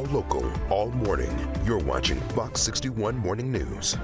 all local, all morning. You're watching Fox 61 Morning News.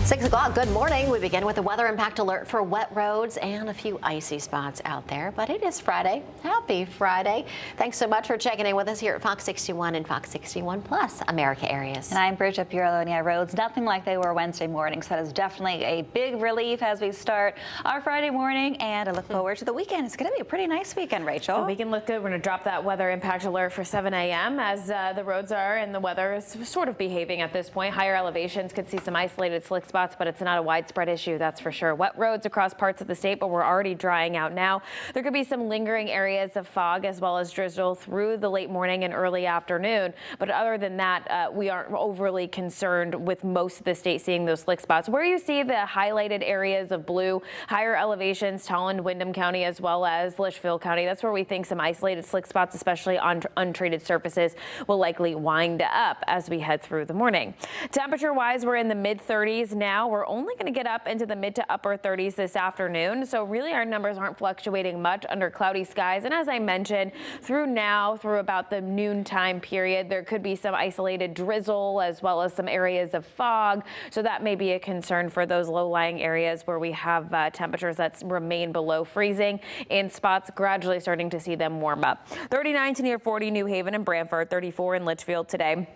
6 o'clock, good morning. We begin with a weather impact alert for wet roads and a few icy spots out there. But it is Friday. Happy Friday. Thanks so much for checking in with us here at Fox 61 and Fox 61 Plus America areas. And I'm Bridget Pirlonia. Roads nothing like they were Wednesday morning. So that is definitely a big relief as we start our Friday morning. And I look forward to the weekend. It's going to be a pretty nice weekend, Rachel. The weekend look good. We're going to drop that weather impact alert for 7 a.m. as the roads are and the weather is sort of behaving at this point. Higher elevations could see some isolated slick spots, but it's not a widespread issue, that's for sure. Wet roads across parts of the state, but we're already drying out now. There could be some lingering areas of fog as well as drizzle through the late morning and early afternoon. But other than that, we aren't overly concerned with most of the state seeing those slick spots. Where you see the highlighted areas of blue, higher elevations, Tolland, Windham County, as well as Litchfield County, that's where we think some isolated slick spots, especially on untreated surfaces, will likely wind up as we head through the morning. Temperature-wise, we're in the mid-30s now. We're only going to get up into the mid to upper 30s this afternoon. So really our numbers aren't fluctuating much under cloudy skies. And as I mentioned, through about the noontime period, there could be some isolated drizzle as well as some areas of fog. So that may be a concern for those low-lying areas where we have temperatures that remain below freezing in spots, gradually starting to see them warm up. 39 to near 40 New Haven and Brantford, 34 in Litchfield today.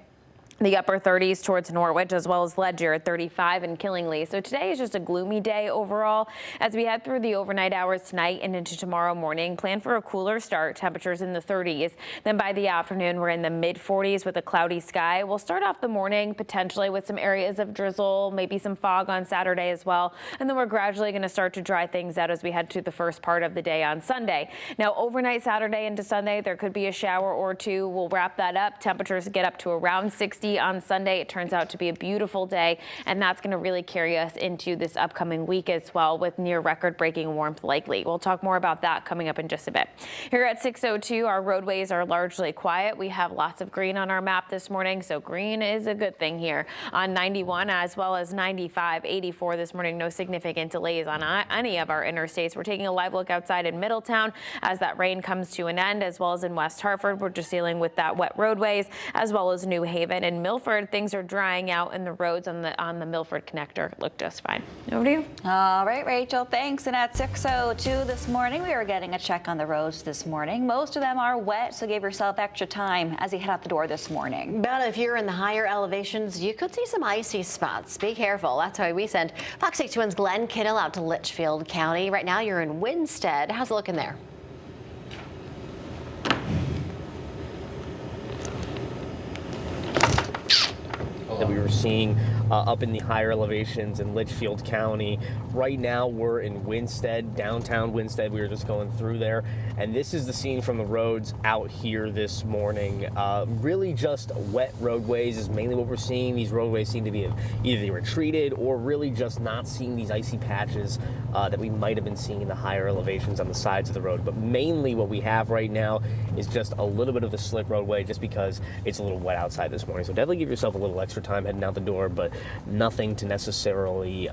The upper 30s towards Norwich as well as Ledger, 35 in Killingly. So today is just a gloomy day overall. As we head through the overnight hours tonight and into tomorrow morning, plan for a cooler start, temperatures in the 30s. Then by the afternoon, we're in the mid 40s with a cloudy sky. We'll start off the morning potentially with some areas of drizzle, maybe some fog on Saturday as well. And then we're gradually going to start to dry things out as we head to the first part of the day on Sunday. Now overnight Saturday into Sunday, there could be a shower or two. We'll wrap that up. Temperatures get up to around 60 on Sunday. It turns out to be a beautiful day, and that's going to really carry us into this upcoming week as well, with near record-breaking warmth likely. We'll talk more about that coming up in just a bit. Here at 6:02, our roadways are largely quiet. We have lots of green on our map this morning, so green is a good thing here on 91 as well as 95, 84 this morning. No significant delays on any of our interstates. We're taking a live look outside in Middletown as that rain comes to an end, as well as in West Hartford. We're just dealing with that wet roadways, as well as New Haven and Milford. Things are drying out in the roads on the Milford connector. Look just fine. Over to you. All right, Rachel, thanks. And at 6:02 this morning, we are getting a check on the roads this morning. Most of them are wet, so give yourself extra time as you head out the door this morning. But if you're in the higher elevations, you could see some icy spots. Be careful. That's why we sent Fox 61's Glenn Kittle out to Litchfield County. Right now, you're in Winstead. How's it looking there? That we were seeing up in the higher elevations in Litchfield County. Right now we're in Winstead, downtown Winstead. We were just going through there, and this is the scene from the roads out here this morning. Really just wet roadways is mainly what we're seeing. These roadways seem to be either they were treated or really just not seeing these icy patches that we might have been seeing in the higher elevations on the sides of the road. But mainly what we have right now is just a little bit of the slick roadway just because it's a little wet outside this morning. So definitely give yourself a little extra time heading out the door, but nothing to necessarily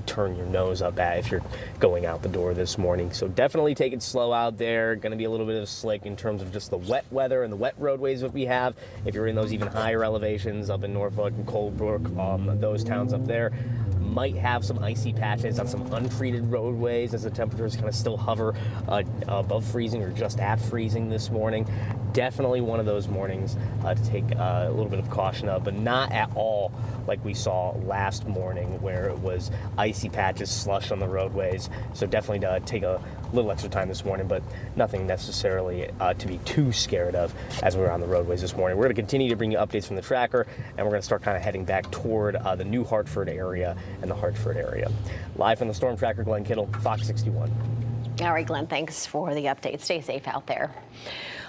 turn your nose up at if you're going out the door this morning. So definitely take it slow out there. Going to be a little bit of slick in terms of just the wet weather and the wet roadways that we have. If you're in those even higher elevations up in Norfolk and Colebrook, those towns up there might have some icy patches on some untreated roadways as the temperatures kind of still hover above freezing or just at freezing this morning. Definitely one of those mornings to take a little bit of caution of, but not at all like we saw last morning where it was icy patches, slush on the roadways. So definitely take a little extra time this morning, but nothing necessarily to be too scared of as we're on the roadways this morning. We're going to continue to bring you updates from the tracker, and we're going to start kind of heading back toward the New Hartford area and the Hartford area. Live from the Storm Tracker, Glenn Kittle, Fox 61. All right, Glenn, thanks for the update. Stay safe out there.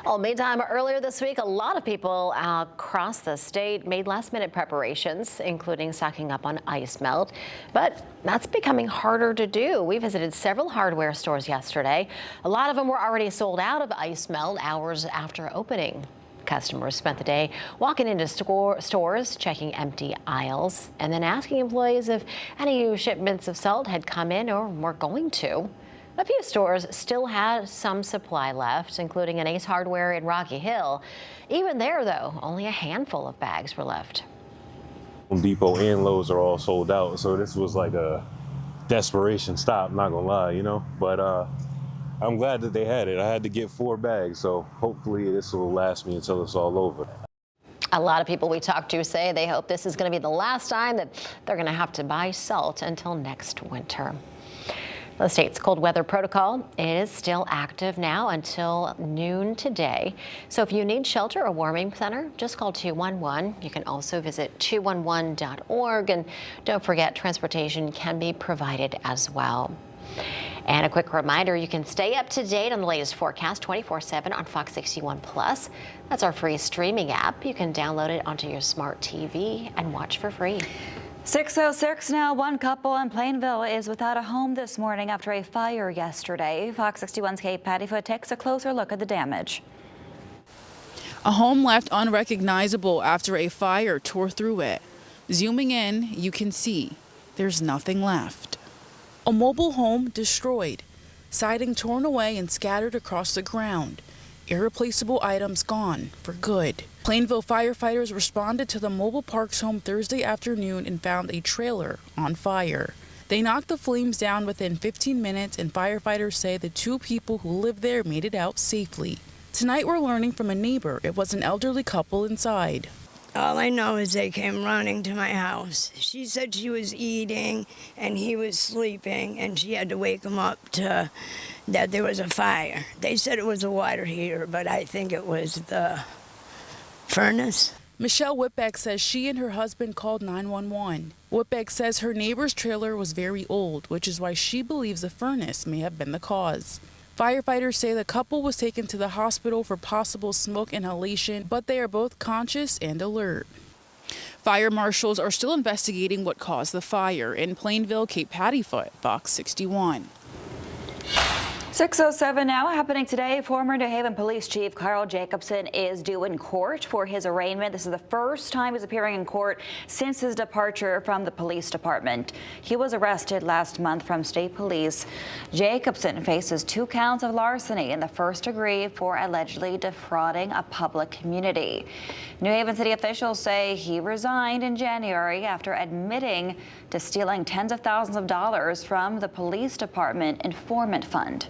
Well, meantime, earlier this week, a lot of people across the state made last-minute preparations, including stocking up on ice melt. But that's becoming harder to do. We visited several hardware stores yesterday. A lot of them were already sold out of ice melt hours after opening. Customers spent the day walking into stores, checking empty aisles, and then asking employees if any shipments of salt had come in or were going to. A few stores still had some supply left, including an Ace Hardware in Rocky Hill. Even there, though, only a handful of bags were left. Home Depot and Lowe's are all sold out, so this was like a desperation stop, not gonna lie, you know. But I'm glad that they had it. I had to get 4 bags, so hopefully this will last me until it's all over. A lot of people we talked to say they hope this is going to be the last time that they're going to have to buy salt until next winter. The state's cold weather protocol is still active now until noon today. So if you need shelter or warming center, just call 211. You can also visit 211.org. And don't forget, transportation can be provided as well. And a quick reminder, you can stay up to date on the latest forecast 24/7 on Fox 61 Plus. That's our free streaming app. You can download it onto your smart TV and watch for free. 6:06 now. One couple in Plainville is without a home this morning after a fire yesterday. Fox 61's Kate Pattyfoot takes a closer look at the damage. A home left unrecognizable after a fire tore through it. Zooming in, you can see there's nothing left. A mobile home destroyed, siding torn away and scattered across the ground. Irreplaceable items gone for good. Plainville firefighters responded to the mobile park's home Thursday afternoon and found a trailer on fire. They knocked the flames down within 15 minutes, and firefighters say the 2 people who lived there made it out safely. Tonight we're learning from a neighbor it was an elderly couple inside. All I know is they came running to my house. She said she was eating and he was sleeping, and she had to wake him up to that there was a fire. They said it was a water heater, but I think it was the furnace. Michelle Whitbeck says she and her husband called 911. Whitbeck says her neighbor's trailer was very old, which is why she believes the furnace may have been the cause. Firefighters say the couple was taken to the hospital for possible smoke inhalation, but they are both conscious and alert. Fire marshals are still investigating what caused the fire. In Plainville, Kate Pattyfoot, Fox 61. 6:07 now. Happening today, former New Haven Police Chief Carl Jacobson is due in court for his arraignment. This is the first time he's appearing in court since his departure from the police department. He was arrested last month from state police. Jacobson faces 2 counts of larceny in the first degree for allegedly defrauding a public community. New Haven city officials say he resigned in January after admitting to stealing tens of thousands of dollars from the police department informant fund.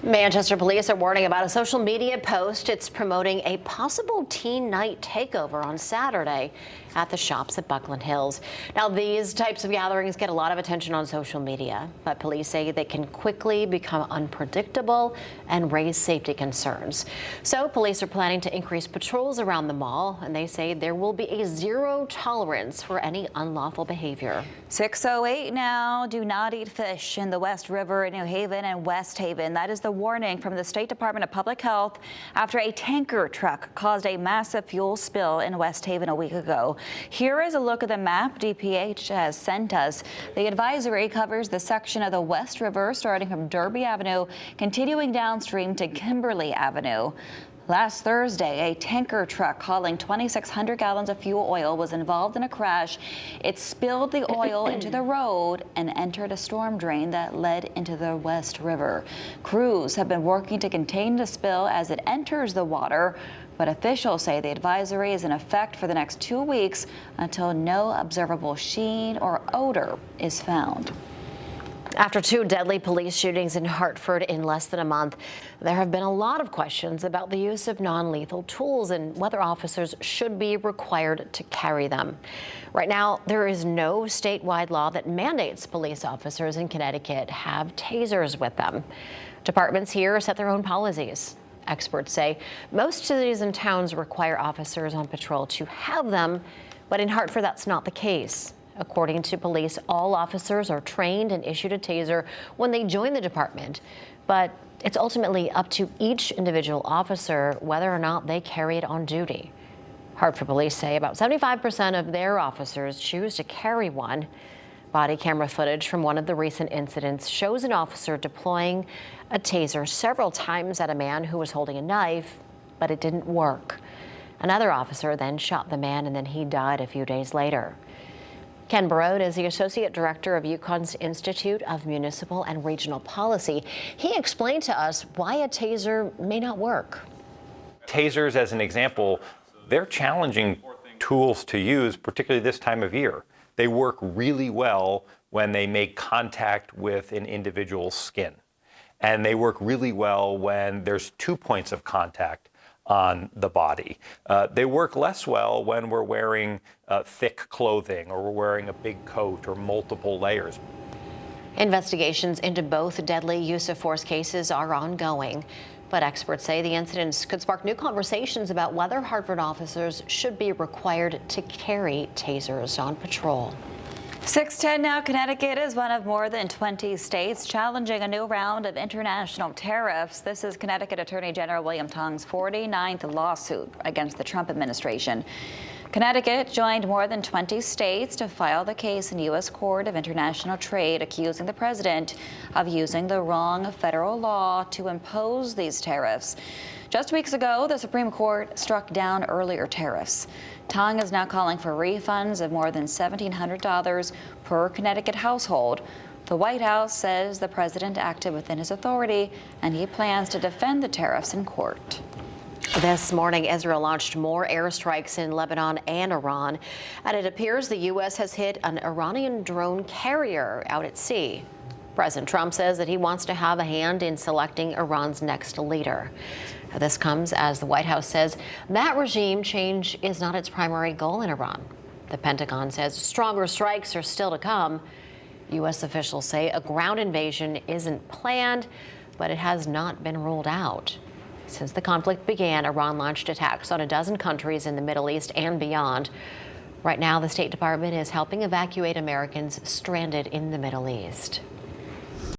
Manchester police are warning about a social media post. It's promoting a possible teen night takeover on Saturday at the shops at Buckland Hills. Now, these types of gatherings get a lot of attention on social media, but police say they can quickly become unpredictable and raise safety concerns. So police are planning to increase patrols around the mall, and they say there will be a zero tolerance for any unlawful behavior. 6:08 now. Do not eat fish in the West River in New Haven and West Haven. That is the warning from the State Department of Public Health after a tanker truck caused a massive fuel spill in West Haven a week ago. Here is a look at the map DPH has sent us. The advisory covers the section of the West River starting from Derby Avenue, continuing downstream to Kimberly Avenue. Last Thursday, a tanker truck hauling 2,600 gallons of fuel oil was involved in a crash. It spilled the oil into the road and entered a storm drain that led into the West River. Crews have been working to contain the spill as it enters the water, but officials say the advisory is in effect for the next 2 weeks until no observable sheen or odor is found. After 2 deadly police shootings in Hartford in less than a month, there have been a lot of questions about the use of non-lethal tools and whether officers should be required to carry them. Right now, there is no statewide law that mandates police officers in Connecticut have tasers with them. Departments here set their own policies. Experts say most cities and towns require officers on patrol to have them, but in Hartford, that's not the case. According to police, all officers are trained and issued a taser when they join the department, but it's ultimately up to each individual officer whether or not they carry it on duty. Hartford police say about 75% of their officers choose to carry one. Body camera footage from one of the recent incidents shows an officer deploying a taser several times at a man who was holding a knife, but it didn't work. Another officer then shot the man, and then he died a few days later. Ken Barode is the Associate Director of UConn's Institute of Municipal and Regional Policy. He explained to us why a taser may not work. Tasers, as an example, they're challenging tools to use, particularly this time of year. They work really well when they make contact with an individual's skin. And they work really well when there's 2 points of contact on the body. They work less well when we're wearing thick clothing or we're wearing a big coat or multiple layers. Investigations into both deadly use of force cases are ongoing, but experts say the incidents could spark new conversations about whether Hartford officers should be required to carry tasers on patrol. 6:10 now. Connecticut is one of more than 20 states challenging a new round of international tariffs. This is Connecticut Attorney General William Tong's 49th lawsuit against the Trump administration. Connecticut joined more than 20 states to file the case in U.S. Court of International Trade, accusing the president of using the wrong federal law to impose these tariffs. Just weeks ago, the Supreme Court struck down earlier tariffs. Tong is now calling for refunds of more than $1,700 per Connecticut household. The White House says the president acted within his authority, and he plans to defend the tariffs in court. This morning, Israel launched more airstrikes in Lebanon and Iran, and it appears the U.S. has hit an Iranian drone carrier out at sea. President Trump says that he wants to have a hand in selecting Iran's next leader. This comes as the White House says that regime change is not its primary goal in Iran. The Pentagon says stronger strikes are still to come. U.S. officials say a ground invasion isn't planned, but it has not been ruled out. Since the conflict began, Iran launched attacks on a dozen countries in the Middle East and beyond. Right now, the State Department is helping evacuate Americans stranded in the Middle East.